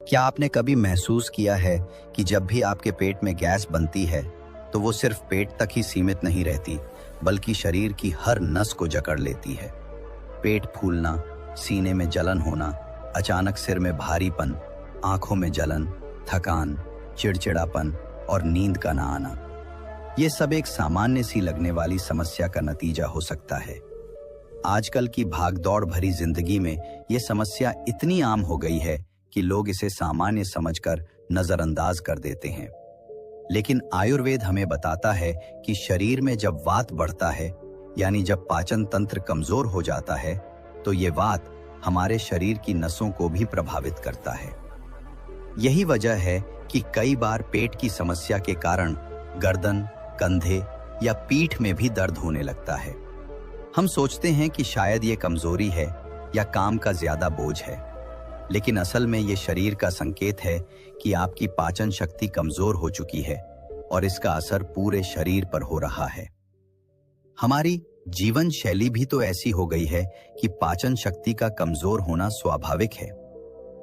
क्या आपने कभी महसूस किया है कि जब भी आपके पेट में गैस बनती है तो वो सिर्फ पेट तक ही सीमित नहीं रहती, बल्कि शरीर की हर नस को जकड़ लेती है। पेट फूलना, सीने में जलन होना, अचानक सिर में भारीपन, आंखों में जलन, थकान, चिड़चिड़ापन और नींद का ना आना, ये सब एक सामान्य सी लगने वाली समस्या का नतीजा हो सकता है। आजकल की भागदौड़ भरी जिंदगी में ये समस्या इतनी आम हो गई है कि लोग इसे सामान्य समझकर नजरअंदाज कर देते हैं। लेकिन आयुर्वेद हमें बताता है कि शरीर में जब वात बढ़ता है, यानी जब पाचन तंत्र कमजोर हो जाता है, तो ये वात हमारे शरीर की नसों को भी प्रभावित करता है। यही वजह है कि कई बार पेट की समस्या के कारण गर्दन, कंधे या पीठ में भी दर्द होने लगता है। हम सोचते हैं कि शायद ये कमजोरी है या काम का ज्यादा बोझ है, लेकिन असल में ये शरीर का संकेत है कि आपकी पाचन शक्ति कमजोर हो चुकी है और इसका असर पूरे शरीर पर हो रहा है। हमारी जीवन शैली भी तो ऐसी हो गई है कि पाचन शक्ति का कमजोर होना स्वाभाविक है।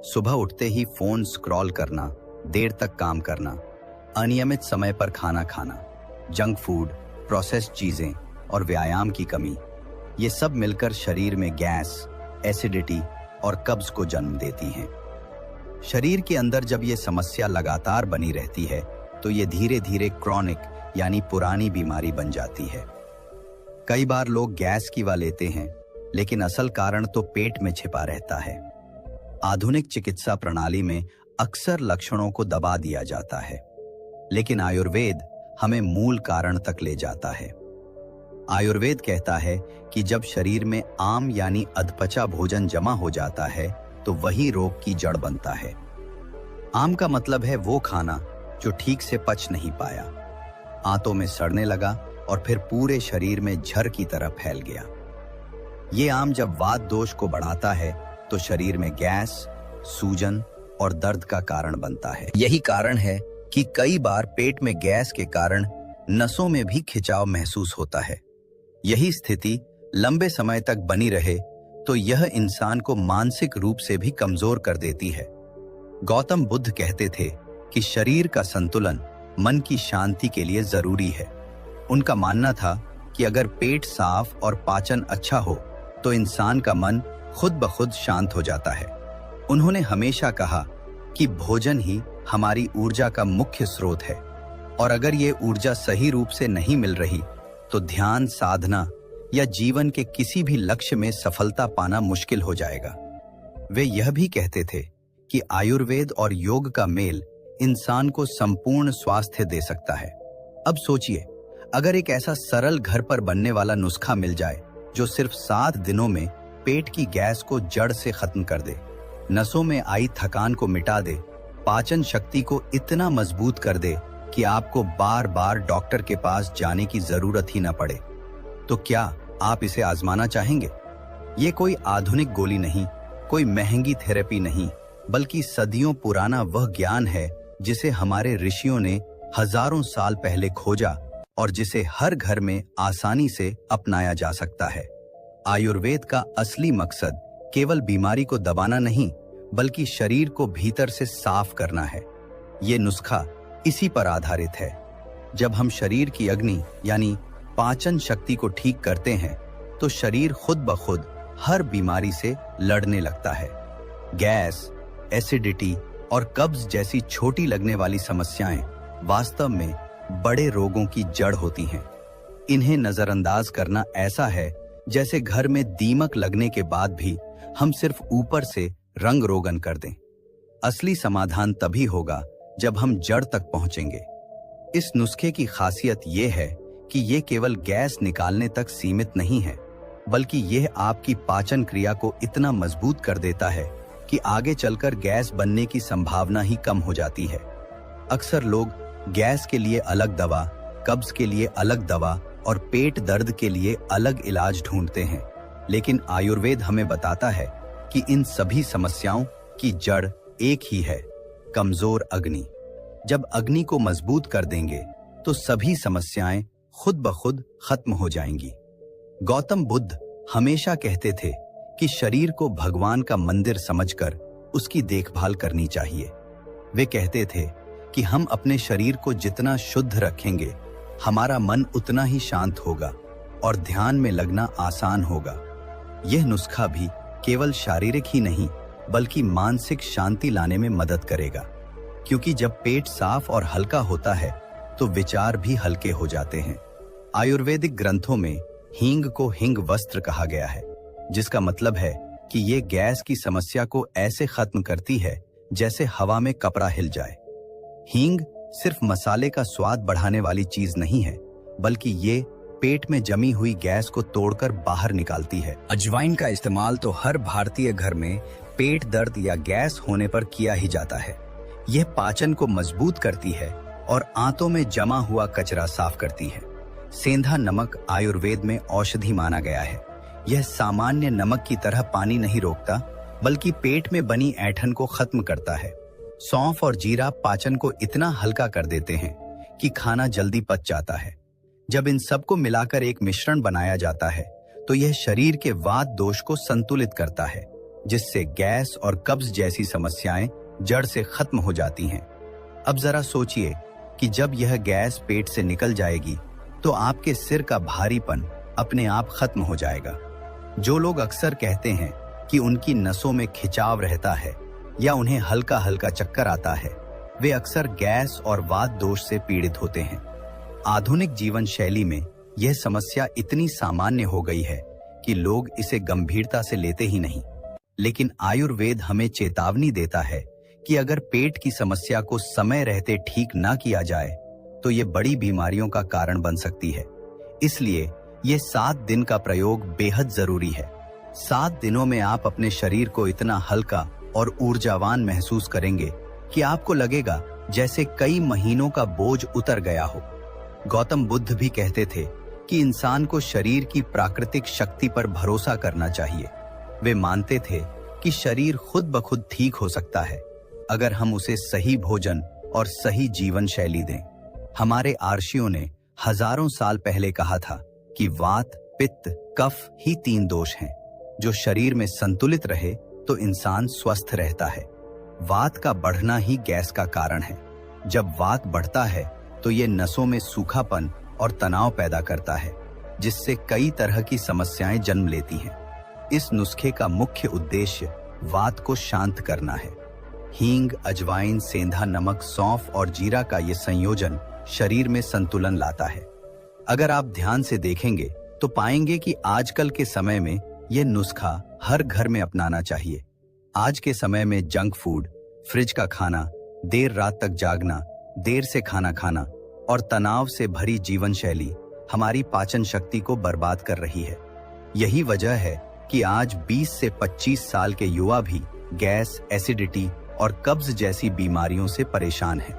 सुबह उठते ही फोन स्क्रॉल करना, देर तक काम करना, अनियमित समय पर खाना खाना, जंक फूड, प्रोसेस्ड चीजें और व्यायाम की कमी, ये सब मिलकर शरीर में गैस, एसिडिटी और कब्ज को जन्म देती हैं। शरीर के अंदर जब ये समस्या लगातार बनी रहती है तो ये धीरे धीरे क्रॉनिक यानी पुरानी बीमारी बन जाती है। कई बार लोग गैस की दवा लेते हैं, लेकिन असल कारण तो पेट में छिपा रहता है। आधुनिक चिकित्सा प्रणाली में अक्सर लक्षणों को दबा दिया जाता है, लेकिन आयुर्वेद हमें मूल कारण तक ले जाता है। आयुर्वेद कहता है कि जब शरीर में आम यानी अधपचा भोजन जमा हो जाता है तो वही रोग की जड़ बनता है। आम का मतलब है वो खाना जो ठीक से पच नहीं पाया, आंतों में सड़ने लगा और फिर पूरे शरीर में झर की तरह फैल गया। ये आम जब वात दोष को बढ़ाता है तो शरीर में गैस, सूजन और दर्द का कारण बनता है। यही कारण है कि कई बार पेट में गैस के कारण नसों में भी खिंचाव महसूस होता है। यही स्थिति लंबे समय तक बनी रहे तो यह इंसान को मानसिक रूप से भी कमजोर कर देती है। गौतम बुद्ध कहते थे कि शरीर का संतुलन मन की शांति के लिए जरूरी है। उनका मानना था कि अगर पेट साफ और पाचन अच्छा हो तो इंसान का मन खुद ब खुद शांत हो जाता है। उन्होंने हमेशा कहा कि भोजन ही हमारी ऊर्जा का मुख्य स्रोत है और अगर ये ऊर्जा सही रूप से नहीं मिल रही तो ध्यान, साधना या जीवन के किसी भी लक्ष्य में सफलता पाना मुश्किल हो जाएगा। वे यह भी कहते थे कि आयुर्वेद और योग का मेल इंसान को संपूर्ण स्वास्थ्य दे सकता है। अब सोचिए, अगर एक ऐसा सरल घर पर बनने वाला नुस्खा मिल जाए जो सिर्फ 7 दिनों में पेट की गैस को जड़ से खत्म कर दे, नसों में आई थकान को मिटा दे, पाचन शक्ति को इतना मजबूत कर दे कि आपको बार बार डॉक्टर के पास जाने की जरूरत ही न पड़े, तो क्या आप इसे आजमाना चाहेंगे? ये कोई आधुनिक गोली नहीं, कोई महंगी थेरेपी नहीं, बल्कि सदियों पुराना वह ज्ञान है जिसे हमारे ऋषियों ने हजारों साल पहले खोजा और जिसे हर घर में आसानी से अपनाया जा सकता है। आयुर्वेद का असली मकसद केवल बीमारी को दबाना नहीं, बल्कि शरीर को भीतर से साफ करना है। ये नुस्खा इसी पर आधारित है। जब हम शरीर की अग्नि यानी पाचन शक्ति को ठीक करते हैं तो शरीर खुद ब खुद हर बीमारी से लड़ने लगता है। गैस, एसिडिटी और कब्ज जैसी छोटी लगने वाली समस्याएं वास्तव में बड़े रोगों की जड़ होती हैं। इन्हें नजरअंदाज करना ऐसा है जैसे घर में दीमक लगने के बाद भी हम सिर्फ ऊपर से रंग रोगन कर दें। असली समाधान तभी होगा जब हम जड़ तक पहुंचेंगे। इस नुस्खे की खासियत ये है कि ये केवल गैस निकालने तक सीमित नहीं है, बल्कि यह आपकी पाचन क्रिया को इतना मजबूत कर देता है कि आगे चलकर गैस बनने की संभावना ही कम हो जाती है। अक्सर लोग गैस के लिए अलग दवा, कब्ज के लिए अलग दवा और पेट दर्द के लिए अलग इलाज ढूंढते हैं, लेकिन आयुर्वेद हमें बताता है कि इन सभी समस्याओं की जड़ एक ही है, कमजोर अग्नि। जब अग्नि को मजबूत कर देंगे तो सभी समस्याएं खुद ब खुद खत्म हो जाएंगी। गौतम बुद्ध हमेशा कहते थे कि शरीर को भगवान का मंदिर समझकर उसकी देखभाल करनी चाहिए। वे कहते थे कि हम अपने शरीर को जितना शुद्ध रखेंगे, हमारा मन उतना ही शांत होगा और ध्यान में लगना आसान होगा। यह नुस्खा भी केवल शारीरिक ही नहीं बल्कि मानसिक शांति लाने में मदद करेगा, क्योंकि जब पेट साफ और हल्का होता है तो विचार भी हल्के हो जाते हैं। आयुर्वेदिक ग्रंथों में हींग को हिंग वस्त्र कहा गया है, जिसका मतलब है कि ये गैस की समस्या को ऐसे खत्म करती है जैसे हवा में कपड़ा हिल जाए। हींग सिर्फ मसाले का स्वाद बढ़ाने वाली चीज नहीं है, बल्कि ये पेट में जमी हुई गैस को तोड़कर बाहर निकालती है। अजवाइन का इस्तेमाल तो हर भारतीय घर में पेट दर्द या गैस होने पर किया ही जाता है। यह पाचन को मजबूत करती है और आंतों में जमा हुआ कचरा साफ करती है। सेंधा नमक आयुर्वेद में औषधि माना गया है। यह सामान्य नमक की तरह पानी नहीं रोकता, बल्कि पेट में बनी ऐंठन को खत्म करता है। सौंफ और जीरा पाचन को इतना हल्का कर देते हैं कि खाना जल्दी पच जाता है। जब इन सबको मिलाकर एक मिश्रण बनाया जाता है तो यह शरीर के वात दोष को संतुलित करता है, जिससे गैस और कब्ज जैसी समस्याएं जड़ से खत्म हो जाती हैं। अब जरा सोचिए कि जब यह गैस पेट से निकल जाएगी तो आपके सिर का भारीपन अपने आप खत्म हो जाएगा। जो लोग अक्सर कहते हैं कि उनकी नसों में खिंचाव रहता है या उन्हें हल्का हल्का चक्कर आता है, वे अक्सर गैस और वात दोष से पीड़ित होते हैं। आधुनिक जीवन शैली में यह समस्या इतनी सामान्य हो गई है कि लोग इसे गंभीरता से लेते ही नहीं। लेकिन आयुर्वेद हमें चेतावनी देता है कि अगर पेट की समस्या को समय रहते ठीक ना किया जाए तो ये बड़ी बीमारियों का कारण बन सकती है। इसलिए ये 7 दिन का प्रयोग बेहद जरूरी है। 7 दिनों में आप अपने शरीर को इतना हल्का और ऊर्जावान महसूस करेंगे कि आपको लगेगा जैसे कई महीनों का बोझ उतर गया हो। गौतम बुद्ध भी कहते थे कि इंसान को शरीर की प्राकृतिक शक्ति पर भरोसा करना चाहिए। वे मानते थे कि शरीर खुद ब खुद ठीक हो सकता है अगर हम उसे सही भोजन और सही जीवन शैली दें। हमारे आर्षियों ने हजारों साल पहले कहा था कि वात, पित्त, कफ ही 3 दोष हैं। जो शरीर में संतुलित रहे तो इंसान स्वस्थ रहता है। वात का बढ़ना ही गैस का कारण है। जब वात बढ़ता है तो ये नसों में सूखापन और तनाव पैदा करता है, जिससे कई तरह की समस्याएं जन्म लेती हैं। इस नुस्खे का मुख्य उद्देश्य वात को शांत करना है। हींग, अजवाइन, सेंधा नमक, सौंफ और जीरा का ये संयोजन शरीर में संतुलन लाता है। अगर आप ध्यान से देखेंगे तो पाएंगे कि आजकल के समय में यह नुस्खा हर घर में अपनाना चाहिए। आज के समय में जंक फूड, फ्रिज का खाना, देर रात तक जागना, देर से खाना खाना और तनाव से भरी जीवन शैली हमारी पाचन शक्ति को बर्बाद कर रही है। यही वजह है कि आज 20 से 25 साल के युवा भी गैस, एसिडिटी और कब्ज जैसी बीमारियों से परेशान हैं।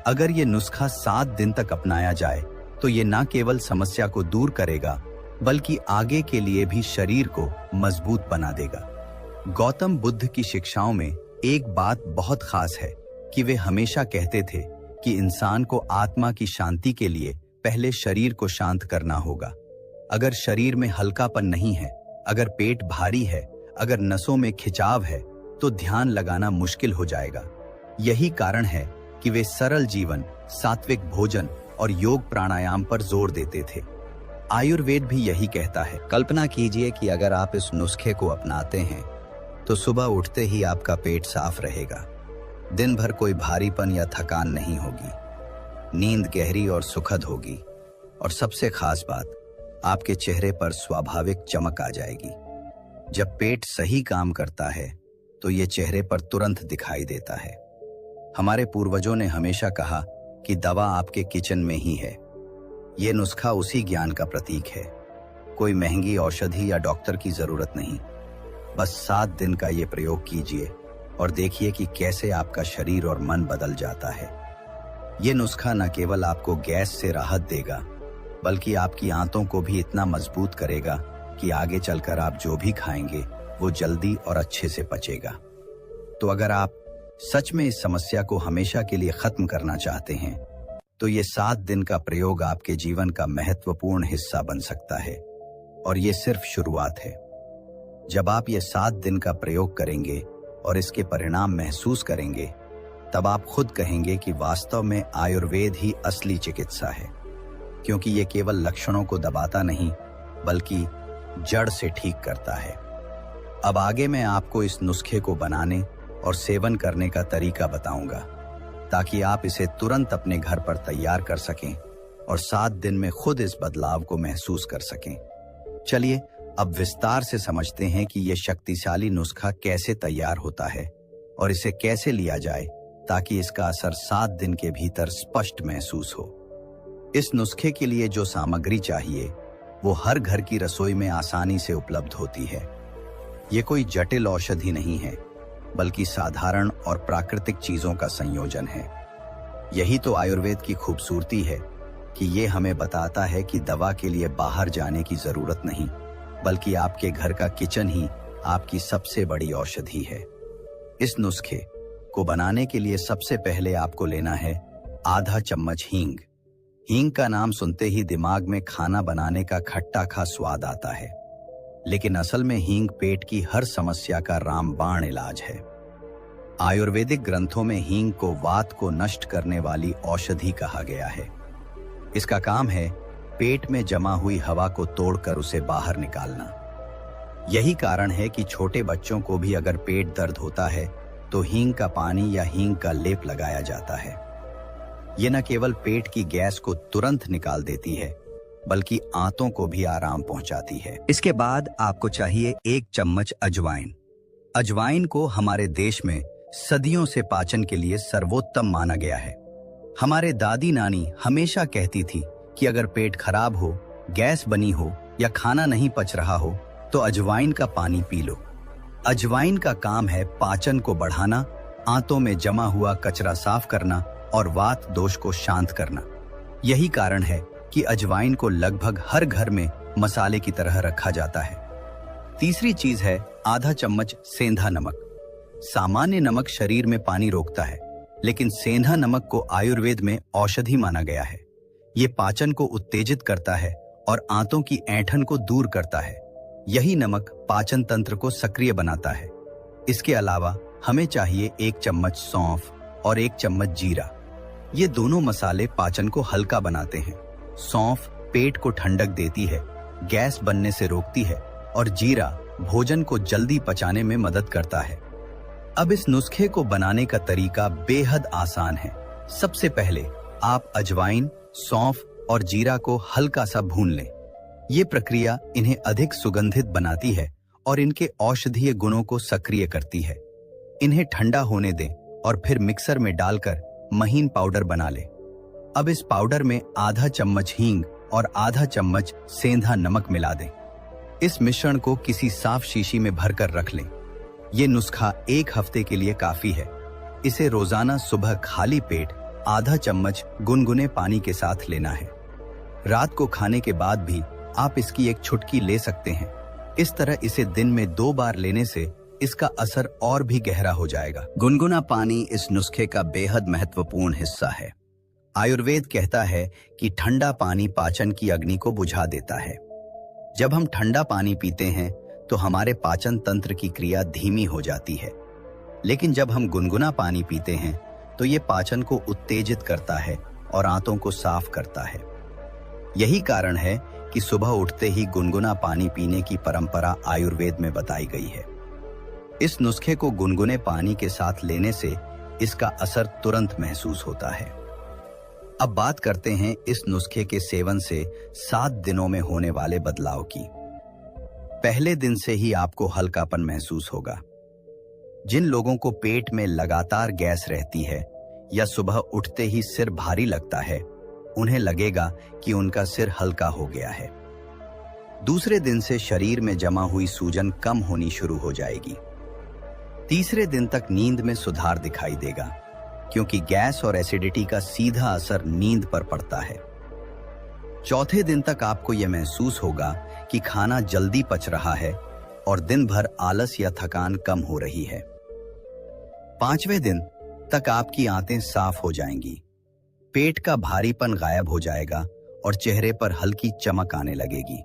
अगर ये नुस्खा 7 दिन तक अपनाया जाए तो ये न केवल समस्या को दूर करेगा बल्कि आगे के लिए भी शरीर को मजबूत बना देगा। गौतम बुद्ध की शिक्षाओं में एक बात बहुत खास है कि वे हमेशा कहते थे कि इंसान को आत्मा की शांति के लिए पहले शरीर को शांत करना होगा। अगर शरीर में हल्कापन नहीं है, अगर पेट भारी है, अगर नसों में खिंचाव है, तो ध्यान लगाना मुश्किल हो जाएगा। यही कारण है कि वे सरल जीवन, सात्विक भोजन और योग प्राणायाम पर जोर देते थे। आयुर्वेद भी यही कहता है। कल्पना कीजिए कि अगर आप इस नुस्खे को अपनाते हैं तो सुबह उठते ही आपका पेट साफ रहेगा। दिन भर कोई भारीपन या थकान नहीं होगी। नींद गहरी और सुखद होगी और सबसे खास बात, आपके चेहरे पर स्वाभाविक चमक आ जाएगी। जब पेट सही काम करता है तो ये चेहरे पर तुरंत दिखाई देता है। हमारे पूर्वजों ने हमेशा कहा कि दवा आपके किचन में ही है। ये नुस्खा उसी ज्ञान का प्रतीक है। कोई महंगी औषधि या डॉक्टर की जरूरत नहीं। बस 7 दिन का ये प्रयोग कीजिए और देखिए कि कैसे आपका शरीर और मन बदल जाता है। ये नुस्खा न केवल आपको गैस से राहत देगा, बल्कि आपकी आंतों को भी इतना मजबूत करेगा कि आगे चलकर आप जो भी खाएंगे वो जल्दी और अच्छे से पचेगा। तो अगर आप सच में इस समस्या को हमेशा के लिए खत्म करना चाहते हैं तो ये 7 दिन का प्रयोग आपके जीवन का महत्वपूर्ण हिस्सा बन सकता है। और ये सिर्फ शुरुआत है। जब आप ये 7 दिन का प्रयोग करेंगे और इसके परिणाम महसूस करेंगे, तब आप खुद कहेंगे कि वास्तव में आयुर्वेद ही असली चिकित्सा है, क्योंकि ये केवल लक्षणों को दबाता नहीं बल्कि जड़ से ठीक करता है। अब आगे मैं आपको इस नुस्खे को बनाने और सेवन करने का तरीका बताऊंगा, ताकि आप इसे तुरंत अपने घर पर तैयार कर सकें और 7 दिन में खुद इस बदलाव को महसूस कर सकें। चलिए अब विस्तार से समझते हैं कि यह शक्तिशाली नुस्खा कैसे तैयार होता है और इसे कैसे लिया जाए ताकि इसका असर 7 दिन के भीतर स्पष्ट महसूस हो। इस नुस्खे के लिए जो सामग्री चाहिए वो हर घर की रसोई में आसानी से उपलब्ध होती है। ये कोई जटिल औषधि नहीं है, बल्कि साधारण और प्राकृतिक चीजों का संयोजन है। यही तो आयुर्वेद की खूबसूरती है कि ये हमें बताता है कि दवा के लिए बाहर जाने की जरूरत नहीं, बल्कि आपके घर का किचन ही आपकी सबसे बड़ी औषधि है। इस नुस्खे को बनाने के लिए सबसे पहले आपको लेना है आधा चम्मच हींग। हींग का नाम सुनते ही दिमाग में खाना बनाने का खट्टा खा स्वाद आता है, लेकिन असल में हींग पेट की हर समस्या का रामबाण इलाज है। आयुर्वेदिक ग्रंथों में हींग को वात को नष्ट करने वाली औषधि कहा गया है। इसका काम है पेट में जमा हुई हवा को तोड़कर उसे बाहर निकालना। यही कारण है कि छोटे बच्चों को भी अगर पेट दर्द होता है तो हींग का पानी या हींग का लेप लगाया जाता है। ये न केवल पेट की गैस को तुरंत निकाल देती है, बल्कि आंतों को भी आराम पहुंचाती है। इसके बाद आपको चाहिए 1 चम्मच अजवाइन। अजवाइन को हमारे देश में सदियों से पाचन के लिए सर्वोत्तम माना गया है। हमारे दादी नानी हमेशा कहती थी कि अगर पेट खराब हो, गैस बनी हो या खाना नहीं पच रहा हो तो अजवाइन का पानी पी लो। अजवाइन का काम है पाचन को बढ़ाना, आंतों में जमा हुआ कचरा साफ करना और वात दोष को शांत करना। यही कारण है कि अजवाइन को लगभग हर घर में मसाले की तरह रखा जाता है। तीसरी चीज है आधा चम्मच सेंधा नमक। सामान्य नमक शरीर में पानी रोकता है, लेकिन सेंधा नमक को आयुर्वेद में औषधि माना गया है। ये पाचन को उत्तेजित करता है और आंतों की ऐंठन को दूर करता है। यही नमक पाचन तंत्र को सक्रिय बनाता है। इसके अलावा हमें चाहिए 1 चम्मच सौंफ और 1 चम्मच जीरा। ये दोनों मसाले पाचन को हल्का बनाते हैं। सौंफ पेट को ठंडक देती है, गैस बनने से रोकती है, और जीरा भोजन को जल्दी पचाने में मदद करता है। अब इस नुस्खे को बनाने का तरीका बेहद आसान है। सबसे पहले आप अजवाइन, सौंफ और जीरा को हल्का सा भून लें। ये प्रक्रिया इन्हें अधिक सुगंधित बनाती है और इनके औषधीय गुणों को सक्रिय करती है। इन्हें ठंडा होने दें और फिर मिक्सर में डालकर महीन पाउडर बना लें। अब इस पाउडर में आधा चम्मच हींग और आधा चम्मच सेंधा नमक मिला दें। इस मिश्रण को किसी साफ शीशी में भरकर रख लें। ये नुस्खा 1 हफ्ते के लिए काफी है। इसे रोजाना सुबह खाली पेट आधा चम्मच गुनगुने पानी के साथ लेना है। रात को खाने के बाद भी आप इसकी एक चुटकी ले सकते हैं। इस तरह इसे दिन में 2 बार लेने से इसका असर और भी गहरा हो जाएगा। गुनगुना पानी इस नुस्खे का बेहद महत्वपूर्ण हिस्सा है। आयुर्वेद कहता है कि ठंडा पानी पाचन की अग्नि को बुझा देता है। जब हम ठंडा पानी पीते हैं तो हमारे पाचन तंत्र की क्रिया धीमी हो जाती है, लेकिन जब हम गुनगुना पानी पीते हैं तो ये पाचन को उत्तेजित करता है और आंतों को साफ करता है। यही कारण है कि सुबह उठते ही गुनगुना पानी पीने की परंपरा आयुर्वेद में बताई गई है। इस नुस्खे को गुनगुने पानी के साथ लेने से इसका असर तुरंत महसूस होता है। अब बात करते हैं इस नुस्खे के सेवन से 7 दिनों में होने वाले बदलाव की। पहले दिन से ही आपको हल्कापन महसूस होगा। जिन लोगों को पेट में लगातार गैस रहती है या सुबह उठते ही सिर भारी लगता है, उन्हें लगेगा कि उनका सिर हल्का हो गया है। दूसरे दिन से शरीर में जमा हुई सूजन कम होनी शुरू हो जाएगी। तीसरे दिन तक नींद में सुधार दिखाई देगा, क्योंकि गैस और एसिडिटी का सीधा असर नींद पर पड़ता है। चौथे दिन तक आपको यह महसूस होगा कि खाना जल्दी पच रहा है और दिन भर आलस या थकान कम हो रही है। 5वें दिन तक आपकी आंतें साफ हो जाएंगी, पेट का भारीपन गायब हो जाएगा और चेहरे पर हल्की चमक आने लगेगी।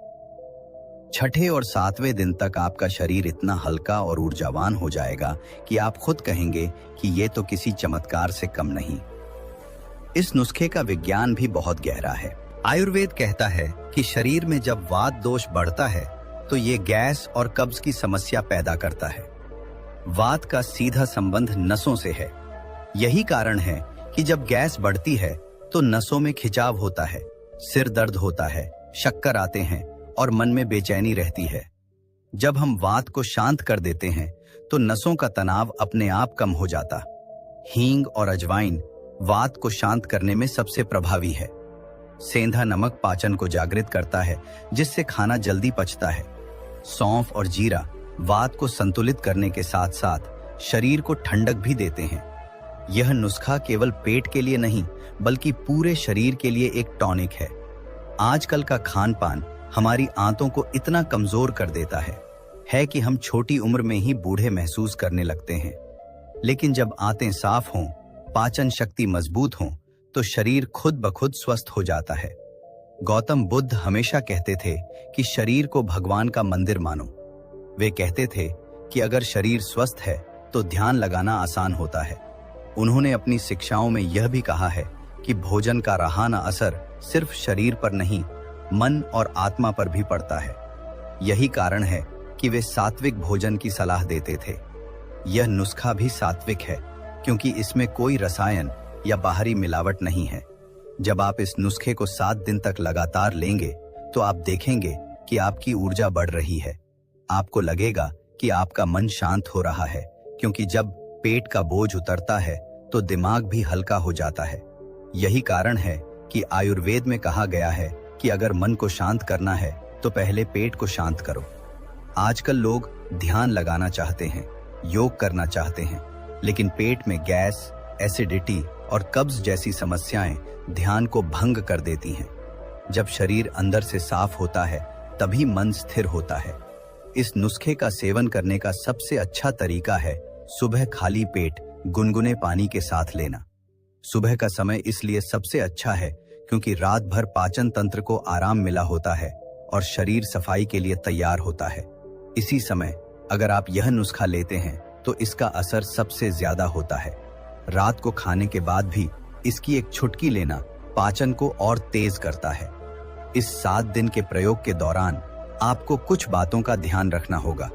छठे और सातवें दिन तक आपका शरीर इतना हल्का और ऊर्जावान हो जाएगा कि आप खुद कहेंगे कि ये तो किसी चमत्कार से कम नहीं। इस नुस्खे का विज्ञान भी बहुत गहरा है। आयुर्वेद कहता है कि शरीर में जब वात दोष बढ़ता है तो ये गैस और कब्ज की समस्या पैदा करता है। वात का सीधा संबंध नसों से है। यही कारण है कि जब गैस बढ़ती है तो नसों में खिंचाव होता है, सिर दर्द होता है, चक्कर आते हैं और मन में बेचैनी रहती है। जब हम वात को शांत कर देते हैं तो नसों का तनाव अपने आप कम हो जाता। हींग और अजवाइन वात को शांत करने में सबसे प्रभावी है। सेंधा नमक पाचन को जागृत करता है, जिससे खाना जल्दी पचता है। सौंफ और जीरा वात को संतुलित करने के साथ साथ शरीर को ठंडक भी देते हैं। यह नुस्खा केवल पेट के लिए नहीं बल्कि पूरे शरीर के लिए एक टॉनिक है। आजकल का खान पान हमारी आंतों को इतना कमजोर कर देता है कि हम छोटी उम्र में ही बूढ़े महसूस करने लगते हैं। लेकिन जब आंतें साफ हों, पाचन शक्ति मजबूत हो तो शरीर खुद ब खुद स्वस्थ हो जाता है। गौतम बुद्ध हमेशा कहते थे कि शरीर को भगवान का मंदिर मानो। वे कहते थे कि अगर शरीर स्वस्थ है तो ध्यान लगाना आसान होता है। उन्होंने अपनी शिक्षाओं में यह भी कहा है कि भोजन का रहाना असर सिर्फ शरीर पर नहीं, मन और आत्मा पर भी पड़ता है। यही कारण है कि वे सात्विक भोजन की सलाह देते थे। यह नुस्खा भी सात्विक है क्योंकि इसमें कोई रसायन या बाहरी मिलावट नहीं है। जब आप इस नुस्खे को 7 दिन तक लगातार लेंगे तो आप देखेंगे कि आपकी ऊर्जा बढ़ रही है। आपको लगेगा कि आपका मन शांत हो रहा है, क्योंकि जब पेट का बोझ उतरता है तो दिमाग भी हल्का हो जाता है। यही कारण है कि आयुर्वेद में कहा गया है कि अगर मन को शांत करना है तो पहले पेट को शांत करो। आजकल लोग ध्यान लगाना चाहते हैं, योग करना चाहते हैं, लेकिन पेट में गैस, एसिडिटी और कब्ज जैसी समस्याएं ध्यान को भंग कर देती हैं। जब शरीर अंदर से साफ होता है तभी मन स्थिर होता है। इस नुस्खे का सेवन करने का सबसे अच्छा तरीका है सुबह खाली पेट गुनगुने पानी के साथ लेना। सुबह का समय इसलिए सबसे अच्छा है क्योंकि रात भर पाचन तंत्र को आराम मिला होता है और शरीर सफाई के लिए तैयार होता है। इसी समय अगर आप यह नुस्खा लेते हैं तो इसका असर सबसे ज्यादा होता है। रात को खाने के बाद भी इसकी एक चुटकी लेना पाचन को और तेज करता है। इस 7 दिन के प्रयोग के दौरान आपको कुछ बातों का ध्यान रखना होगा।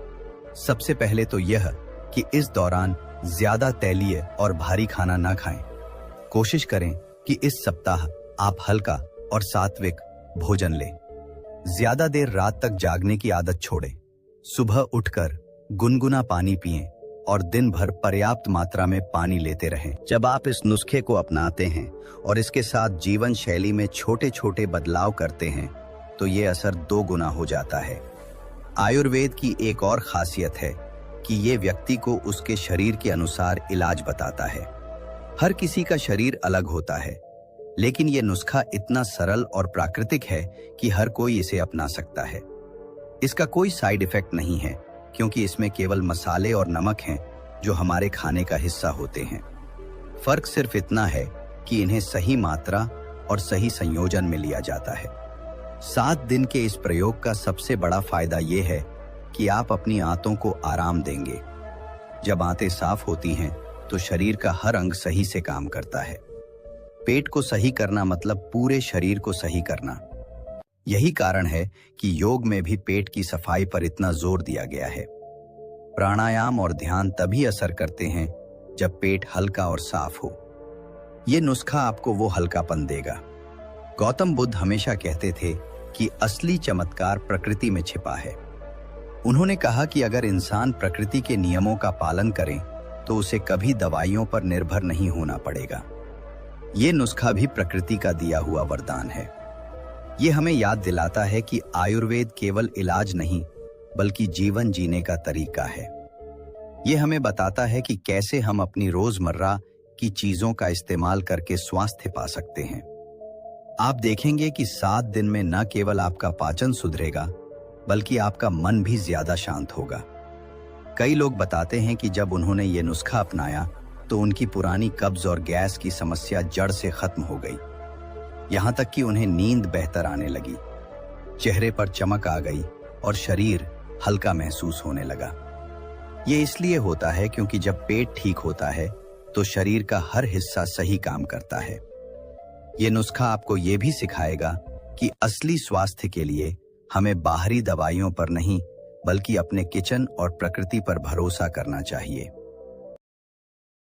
सबसे पहले तो यह कि इस दौरान ज्यादा तैलीय और भारी खाना ना खाएं। कोशिश करें कि इस सप्ताह आप हल्का और सात्विक भोजन लें। ज्यादा देर रात तक जागने की आदत छोड़ें। सुबह उठकर गुनगुना पानी पिएं और दिन भर पर्याप्त मात्रा में पानी लेते रहें। जब आप इस नुस्खे को अपनाते हैं और इसके साथ जीवन शैली में छोटे छोटे बदलाव करते हैं तो ये असर 2 गुना हो जाता है। आयुर्वेद की एक और खासियत है कि ये व्यक्ति को उसके शरीर के अनुसार इलाज बताता है। हर किसी का शरीर अलग होता है, लेकिन ये नुस्खा इतना सरल और प्राकृतिक है कि हर कोई इसे अपना सकता है। इसका कोई साइड इफेक्ट नहीं है क्योंकि इसमें केवल मसाले और नमक हैं जो हमारे खाने का हिस्सा होते हैं। फर्क सिर्फ इतना है कि इन्हें सही मात्रा और सही संयोजन में लिया जाता है। 7 दिन के इस प्रयोग का सबसे बड़ा फायदा यह है कि आप अपनी आंतों को आराम देंगे। जब आंतें साफ होती हैं तो शरीर का हर अंग सही से काम करता है। पेट को सही करना मतलब पूरे शरीर को सही करना। यही कारण है कि योग में भी पेट की सफाई पर इतना जोर दिया गया है। प्राणायाम और ध्यान तभी असर करते हैं जब पेट हल्का और साफ हो। ये नुस्खा आपको वो हल्कापन देगा। गौतम बुद्ध हमेशा कहते थे कि असली चमत्कार प्रकृति में छिपा है। उन्होंने कहा कि अगर इंसान प्रकृति के नियमों का पालन करे तो उसे कभी दवाइयों पर निर्भर नहीं होना पड़ेगा। ये नुस्खा भी प्रकृति का दिया हुआ वरदान है। ये हमें याद दिलाता है कि आयुर्वेद केवल इलाज नहीं बल्कि जीवन जीने का तरीका है। ये हमें बताता है कि कैसे हम अपनी रोजमर्रा की चीजों का इस्तेमाल करके स्वास्थ्य पा सकते हैं। आप देखेंगे कि 7 दिन में न केवल आपका पाचन सुधरेगा बल्कि आपका मन भी ज्यादा शांत होगा। कई लोग बताते हैं कि जब उन्होंने ये नुस्खा अपनाया तो उनकी पुरानी कब्ज और गैस की समस्या जड़ से खत्म हो गई। यहाँ तक कि उन्हें नींद बेहतर आने लगी, चेहरे पर चमक आ गई और शरीर हल्का महसूस होने लगा। ये इसलिए होता है क्योंकि जब पेट ठीक होता है तो शरीर का हर हिस्सा सही काम करता है। ये नुस्खा आपको ये भी सिखाएगा कि असली स्वास्थ्य के लिए हमें बाहरी दवाइयों पर नहीं बल्कि अपने किचन और प्रकृति पर भरोसा करना चाहिए।